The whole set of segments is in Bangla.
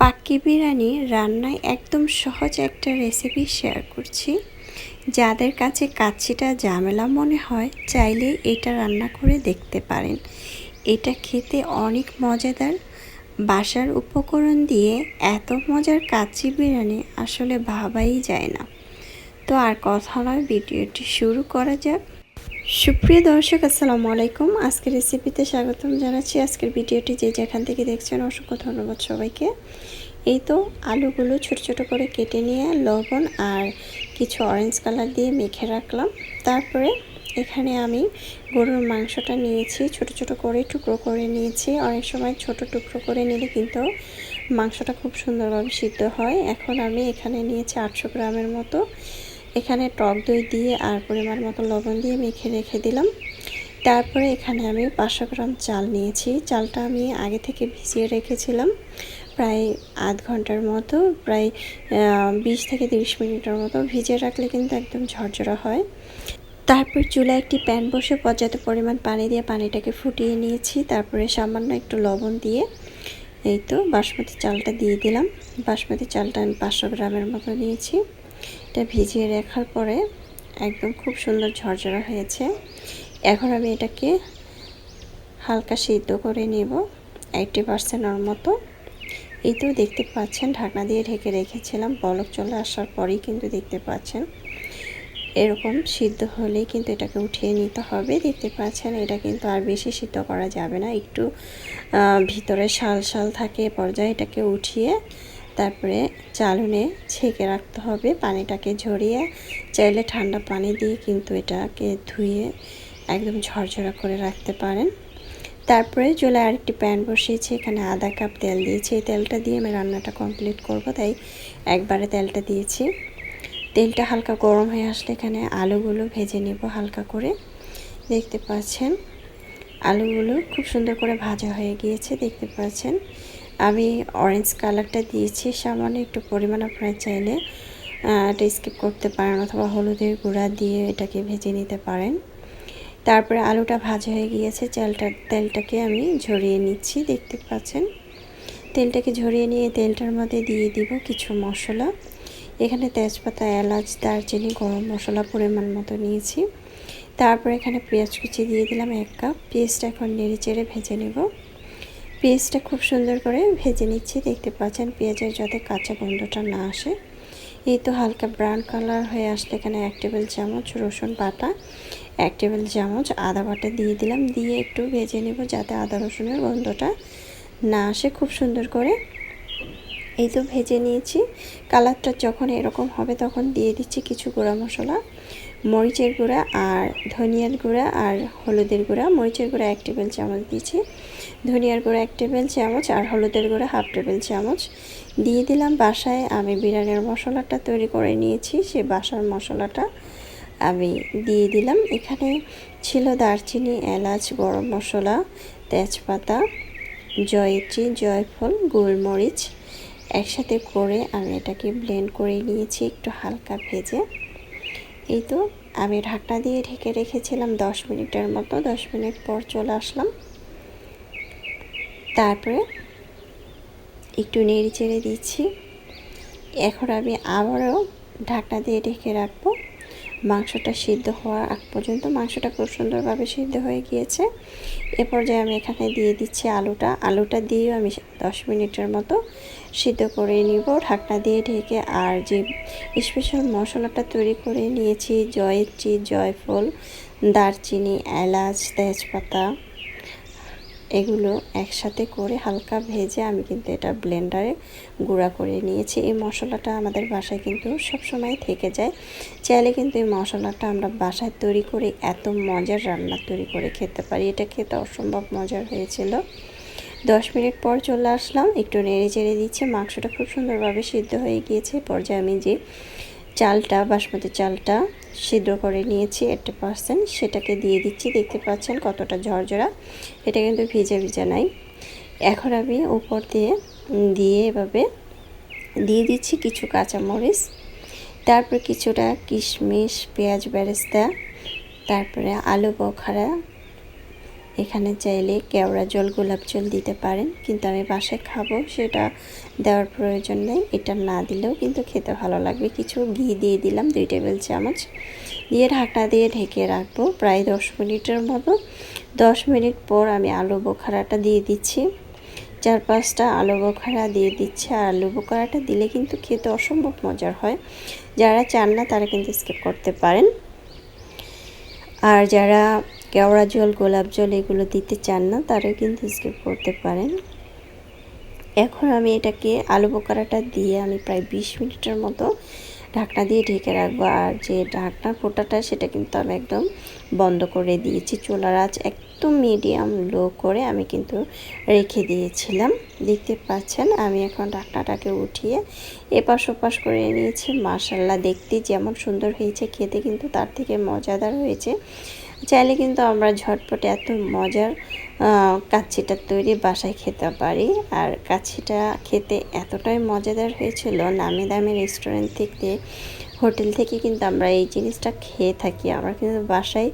পাক্কি বিরিয়ানি রান্নায় একদম সহজ একটা রেসিপি শেয়ার করছি। যাদের কাছে কাচ্চিটা ঝামেলা মনে হয় চাইলে এটা রান্না করে দেখতে পারেন। এটা খেতে অনেক মজাদার। বাসার উপকরণ দিয়ে এত মজার কাচ্চি বিরিয়ানি আসলে ভাবাই যায় না। তো আর কথা নয়, ভিডিওটি শুরু করা যাক। সুপ্রিয় দর্শক, আসসালামু আলাইকুম। আজকের রেসিপিতে স্বাগতম জানাচ্ছি। আজকের ভিডিওটি যে যেখান থেকে দেখছেন অসংখ্য ধন্যবাদ সবাইকে। এই তো আলুগুলো ছোট ছোট করে কেটে নিয়ে লবণ আর কিছু অরেঞ্জ কালার দিয়ে মেখে রাখলাম। তারপরে এখানে আমি গরুর মাংসটা নিয়েছি, ছোট ছোট করে টুকরো করে নিয়েছি। অনেক সময় ছোট টুকরো করে নিলে কিন্তু মাংসটা খুব সুন্দরভাবে সিদ্ধ হয়। এখন আমি এখানে নিয়েছি 800 গ্রামের মতো। এখানে টক দই দিয়ে আর পরিমাণ মতো লবণ দিয়ে মেখে রেখে দিলাম। তারপরে এখানে আমি 500 গ্রাম চাল নিয়েছি। চালটা আমি আগে থেকে ভিজিয়ে রেখেছিলাম প্রায় আধ ঘন্টার মতো, প্রায় 20 থেকে 30 মিনিটের মতো ভিজিয়ে রাখলে কিন্তু একদম ঝরঝরা হয়। তারপর চুলায় একটি প্যান বসে পর্যাপ্ত পরিমাণ পানি দিয়ে পানিটাকে ফুটিয়ে নিয়েছি। তারপরে সামান্য একটু লবণ দিয়ে এই তো বাসমতি চালটা দিয়ে দিলাম। বাসমতি চালটা আমি 500 গ্রামের মতো নিয়েছি। এটা ভিজিয়ে রাখার পরে একদম খুব সুন্দর ঝরঝরা হয়েছে। এখন আমি এটাকে হালকা সিদ্ধ করে নেব 80%-এর মতো। এই তো দেখতে পাচ্ছেন ঢাকনা দিয়ে ঢেকে রেখেছিলাম, বলক চলে আসার পরেই কিন্তু দেখতে পাচ্ছেন এরকম সিদ্ধ হলেই কিন্তু এটাকে উঠিয়ে নিতে হবে। দেখতে পাচ্ছেন এটা কিন্তু আর বেশি সিদ্ধ করা যাবে না, একটু ভিতরে শাল শাল থাকে পর্যায়ে এটাকে উঠিয়ে তারপরে চালুনে ছেঁকে রাখতে হবে। পানিটাকে ঝরিয়ে চাইলে ঠান্ডা পানি দিয়ে কিন্তু এটাকে ধুয়ে একদম ঝরঝরা করে রাখতে পারেন। তারপরে চুলায় আরেকটি প্যান বসিয়েছি, এখানে আধা কাপ তেল দিয়েছি। এই তেলটা দিয়ে আমি রান্নাটা কমপ্লিট করব, তাই একবারে তেলটা দিয়েছি। তেলটা হালকা গরম হয়ে আসলে এখানে আলুগুলো ভেজে নেব হালকা করে। দেখতে পাচ্ছেন আলুগুলো খুব সুন্দর করে ভাজা হয়ে গিয়েছে। দেখতে পাচ্ছেন আমি অরেঞ্জ কালারটা দিয়েছি সামান্য একটু পরিমাণ, আপনারা চাইলে এটা স্কিপ করতে পারেন অথবা হলুদের গুঁড়া দিয়ে এটাকে ভেজে নিতে পারেন। তারপরে আলুটা ভাজা হয়ে গিয়েছে, তেলটাকে আমি ঝরিয়ে নিচ্ছি। দেখতে পাচ্ছেন তেলটাকে ঝরিয়ে নিয়ে তেলটার মধ্যে দিয়ে দিব কিছু মশলা। এখানে তেজপাতা, এলাচ, দারচিনি, গরম মশলা পরিমাণ মতো নিয়েছি। তারপরে এখানে পেঁয়াজ কুচি দিয়ে দিলাম 1 কাপ। পেঁয়াজটা এখন নেড়ে চেড়ে ভেজে নেব। পেঁয়াজটা খুব সুন্দর করে ভেজে নিচ্ছি। দেখতে পাচ্ছেন পেঁয়াজের যাতে কাঁচা গন্ধটা না আসে। এই তো হালকা ব্রাউন কালার হয়ে আসলে এখানে 1 টেবিল চামচ রসুন বাটা, 1 টেবিল চামচ আদা বাটা দিয়ে দিলাম। দিয়ে একটু ভেজে নেব যাতে আদা রসুনের গন্ধটা না আসে খুব সুন্দর করে। এই তো ভেজে নিয়েছি। কালারটা যখন এরকম হবে তখন দিয়ে দিচ্ছি কিছু গুঁড়া মশলা, মরিচের গুঁড়া আর ধনিয়ার গুঁড়া আর হলুদের গুঁড়া। মরিচের গুঁড়া 1 টেবিল চামচ দিয়েছি, ধনিয়ার গুঁড়া 1 টেবিল চামচ আর হলুদের গুঁড়া 1/2 টেবিল চামচ দিয়ে দিলাম। বাসায় আমি বিরিয়ানির মশলাটা তৈরি করে নিয়েছি, সেই বাসার মশলাটা আমি দিয়ে দিলাম। এখানে ছিল দারচিনি, এলাচ, গরম মশলা, তেজপাতা, জয়ত্রী, জয়ফল, গোলমরিচ একসাথে করে আমি এটাকে ব্লেন্ড করে নিয়েছি একটু হালকা ভেজে। এই তো আমি ঢাকনা দিয়ে ঢেকে রেখেছিলাম 10 মিনিটের মতো। 10 মিনিট পর চলে আসলাম। তারপরে একটু নেড়ে চেড়ে দিচ্ছি। এখন আমি আবারও ঢাকনা দিয়ে ঢেকে রাখবো মাংসটা সিদ্ধ হওয়ার আগ পর্যন্ত। মাংসটা খুব সুন্দরভাবে সিদ্ধ হয়ে গিয়েছে। এ পর্যায়ে আমি এখানে দিয়ে দিচ্ছি আলুটা দিয়েও আমি 10 মিনিটের মতো সিদ্ধ করে নিব ঢাকনা দিয়ে ঢেকে। আর যে স্পেশাল মশলাটা তৈরি করে নিয়েছি, জয়ত্রী, জয়ফল, দারচিনি, এলাচ, তেজপাতা, এগুলো একসাথে করে হালকা ভেজে আমি কিন্তু এটা ব্লেন্ডারে গুঁড়া করে নিয়েছি। এই মশলাটা আমাদের বাসায় কিন্তু সবসময় থেকে যায়। চাইলে কিন্তু এই মশলাটা আমরা বাসায় তৈরি করে এত মজার রান্না তৈরি করে খেতে পারি। এটা খেতে অসম্ভব মজার হয়েছিল। 10 মিনিট পর চলে আসলাম, একটু নেড়ে চেড়ে দিচ্ছি। মাংসটা খুব সুন্দরভাবে সিদ্ধ হয়ে গিয়েছে। পর্যায়ে আমি যে চালটা, বাসমতি চালটা সিদ্ধ করে নিয়েছি 80%, সেটাকে দিয়ে দিচ্ছি। দেখতে পাচ্ছেন কতটা ঝরঝরা, এটা কিন্তু ভিজা ভিজা নাই। এখন আমি উপর দিয়ে এভাবে দিয়ে দিচ্ছি কিছু কাঁচামরিচ, তারপর কিছুটা কিশমিশ, পেঁয়াজ বেরেস্তা, তারপরে আলু বোখারা, এখানে চাইলে কেওড়া জল, গোলাপ জল দিতে পারেন, কিন্তু আমি বাসায় খাবো সেটা দেওয়ার প্রয়োজন নেই। এটা না দিলেও কিন্তু খেতে ভালো লাগবে। কিছু ঘি দিয়ে দিলাম 2 টেবিল চামচ, দিয়ে ঢাকনা দিয়ে ঢেকে রাখবো প্রায় 10 মিনিটের মতো। 10 মিনিট পর আমি আলু বোখারাটা দিয়ে দিচ্ছি। 4-5টা আলু বোখারা দিয়ে দিচ্ছি। আর আলু বোখারাটা দিলে কিন্তু খেতে অসম্ভব মজার হয়। যারা চান না তারা কিন্তু স্কিপ করতে পারেন। আর যারা কেওড়া জল, গোলাপ জল এগুলো দিতে চান না তারাও কিন্তু স্কিপ করতে পারেন। এখন আমি এটাকে আলু বোখারাটা দিয়ে আমি প্রায় 20 মিনিটের মতো ঢাকনা দিয়ে ঢেকে রাখবো। আর যে ঢাকনার ফোঁটাটা সেটা কিন্তু আমি একদম বন্ধ করে দিয়েছি। চুলার আঁচ একদম মিডিয়াম লো করে আমি কিন্তু রেখে দিয়েছিলাম। দেখতে পাচ্ছেন আমি এখন ঢাকনাটাকে উঠিয়ে এপাশ ওপাশ করে নিয়েছি। মাশাআল্লাহ, দেখতে যেমন সুন্দর হয়েছে, খেতে কিন্তু তার থেকে মজাদার হয়েছে। চাইলে কিন্তু আমরা ঝটপট এত মজার কাচ্চিটা তৈরি বাসায় খেতে পারি। আর কাচ্চিটা খেতে এতটাই মজাদার হয়েছিল, নামি দামি রেস্টুরেন্ট থেকে, হোটেল থেকে কিন্তু আমরা এই জিনিসটা খেয়ে থাকি। আমরা কিন্তু বাসায়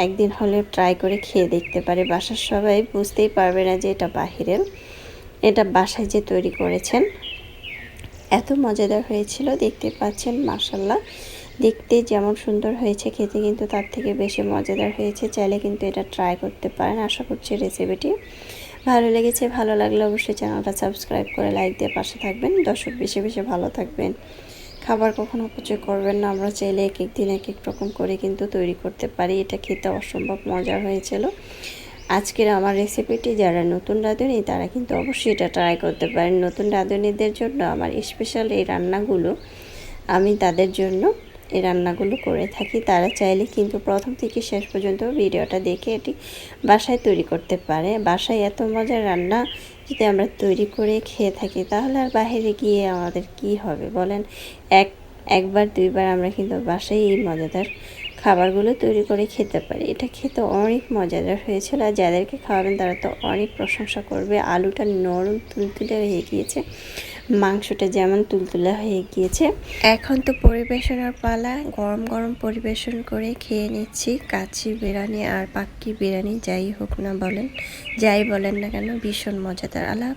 একদিন হলে ট্রাই করে খেয়ে দেখতে পারি। বাসার সবাই বুঝতেই পারবে না যে এটা বাহিরের, এটা বাসায় যে তৈরি করেছেন। এত মজাদার হয়েছিল, দেখতে পাচ্ছেন মাশাআল্লাহ। দেখতে যেমন সুন্দর হয়েছে, খেতে কিন্তু তার থেকে বেশি মজাদার হয়েছে। চাইলে কিন্তু এটা ট্রাই করতে পারেন। আশা করছি রেসিপিটি ভালো লেগেছে। ভালো লাগলে অবশ্যই চ্যানেলটা সাবস্ক্রাইব করে লাইক দিয়ে পাশে থাকবেন। দর্শক বেশি বেশি ভালো থাকবেন। খাবার কখনো অপচয় করবেন না। আমরা চাইলে এক এক দিন এক এক রকম করে কিন্তু তৈরি করতে পারি। এটা খেতে অসম্ভব মজার হয়েছিল। আজকের আমার রেসিপিটি যারা নতুন রাঁধুনি তারা কিন্তু অবশ্যই এটা ট্রাই করতে পারেন। নতুন রাঁধুনিদের জন্য আমার স্পেশাল এই রান্নাগুলো, আমি তাদের জন্য এই রান্নাগুলো করে থাকি। তারা চাইলে কিন্তু প্রথম থেকে শেষ পর্যন্ত ভিডিওটা দেখে এটি বাসায় তৈরি করতে পারে। বাসায় এত মজার রান্না যদি আমরা তৈরি করে খেয়ে থাকি তাহলে আর বাইরে গিয়ে আমাদের কি হবে বলেন। একবার দুইবার আমরা কিন্তু বাসায় এই মজাদার খাবারগুলো তৈরি করে খেতে পারি। এটা খেতে অনেক মজাদার হয়েছিল। আর যাদেরকে খাওয়াবেন তারা তো অনেক প্রশংসা করবে। আলুটা নরম তুলতুলে হয়ে গিয়েছে, মাংসটা যেমন তুলতুলে হয়ে গিয়েছে। এখন তো পরিবেশনের পালা। গরম গরম পরিবেশন করে খেয়ে নিচ্ছি কাচ্চি বিরিয়ানি আর পাক্কি বিরিয়ানি, যাই হোক না বলেন, যাই বলেন না কেন ভীষণ মজাদার। আল্লাহ।